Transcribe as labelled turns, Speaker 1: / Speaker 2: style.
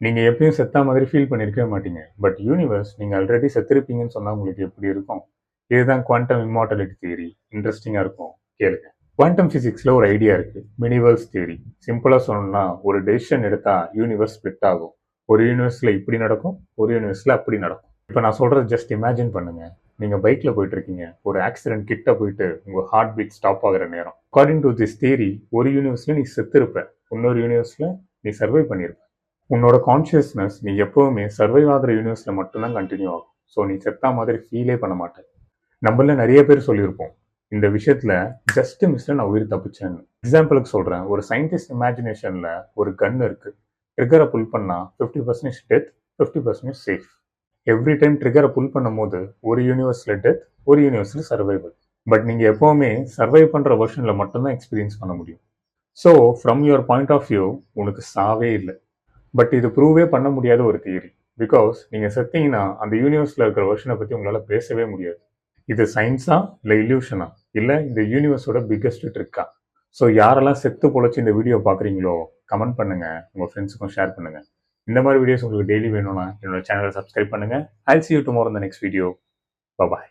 Speaker 1: நீங்க எப்பயும் செத்தா மாதிரி ஃபீல் பண்ணியிருக்கவே மாட்டீங்க. பட் யூனிவர்ஸ் நீங்க ஆல்ரெடி செத்திருப்பீங்கன்னு சொன்னா உங்களுக்கு எப்படி இருக்கும்? இதுதான் குவாண்டம் இம்மார்டாலிட்டி தியரி. இன்ட்ரஸ்டிங்கா இருக்கும். கேளுங்க. குவாண்டம் பிசிக்ஸ்ல ஒரு ஐடியா இருக்கு. மினிவர்ஸ் தியரி. சிம்பிளா சொல்லணும்னா ஒரு டெசிஷன் எடுத்தா யூனிவர்ஸ் ஸ்ப்ளிட் ஆகும். ஒரு யூனிவர்ஸ்ல இப்படி நடக்கும், ஒரு யூனிவர்ஸ்ல அப்படி நடக்கும். இப்போ நான் சொல்றது ஜஸ்ட் இமேஜின் பண்ணுங்க. நீங்க பைக்ல போயிட்டு இருக்கீங்க. ஒரு ஆக்சிடென்ட் கிட்ட போயிட்டு உங்க ஹார்ட் பீட் ஸ்டாப் ஆகுற நேரம். அக்கார்டிங் டு திஸ் தியரி ஒரு யூனிவர்ஸ்ல நீ செத்துருப்ப. இன்னொரு யூனிவர்ஸ்ல நீ சர்வை பண்ணிருப்ப. உன்னோட கான்ஷியஸ்னஸ் நீ எப்பவுமே சர்வைவ் ஆகிற யூனிவர்ஸ்ல மட்டும்தான் கண்டினியூ ஆகும். ஸோ நீ செத்தா மாதிரி ஃபீலே பண்ண மாட்டேன். நம்மள நிறைய பேர் சொல்லியிருப்போம் இந்த விஷயத்துல ஜஸ்ட் மிஸ்ல நான் உயிர் தப்பிச்சேன்னு. எக்ஸாம்பிளுக்கு சொல்றேன், ஒரு சயின்டிஸ்ட் இமேஜினேஷன்ல ஒரு கன் இருக்கு. ட்ரிகரை புல் பண்ணா 50% டெத், 50% சேஃப். எவ்ரி டைம் ட்ரிகரை புல் பண்ணும் போது ஒரு யூனிவர்ஸ்ல டெத், ஒரு யூனிவர்ஸ்ல சர்வைவல். பட் நீங்க எப்பவுமே சர்வைவ் பண்ற வெர்ஷன்ல மட்டும்தான் எக்ஸ்பீரியன்ஸ் பண்ண முடியும். So from your point of view உனக்கு சாவே இல்லை. பட் இது ப்ரூவே பண்ண முடியாத ஒரு தியரி. பிகாஸ் நீங்கள் செத்தீங்கன்னா அந்த யூனிவர்ஸில் இருக்கிற வெர்ஷனை பற்றி உங்களால் பேசவே முடியாது. இது சயின்ஸா இல்லை இல்யூஷனா இல்லை இந்த யூனிவர்ஸோட பிக்கஸ்ட் ட்ரிக்கா? ஸோ யாரெல்லாம் செத்து பொழைச்சி இந்த வீடியோ பார்க்குறீங்களோ கமெண்ட் பண்ணுங்கள், உங்கள் ஃப்ரெண்ட்ஸுக்கும் ஷேர் பண்ணுங்கள். இந்த மாதிரி வீடியோஸ் உங்களுக்கு டெய்லி வேணும்னா என்னோட சேனலை சப்ஸ்கிரைப் பண்ணுங்கள். I'll see you tomorrow in the next video. Bye bye.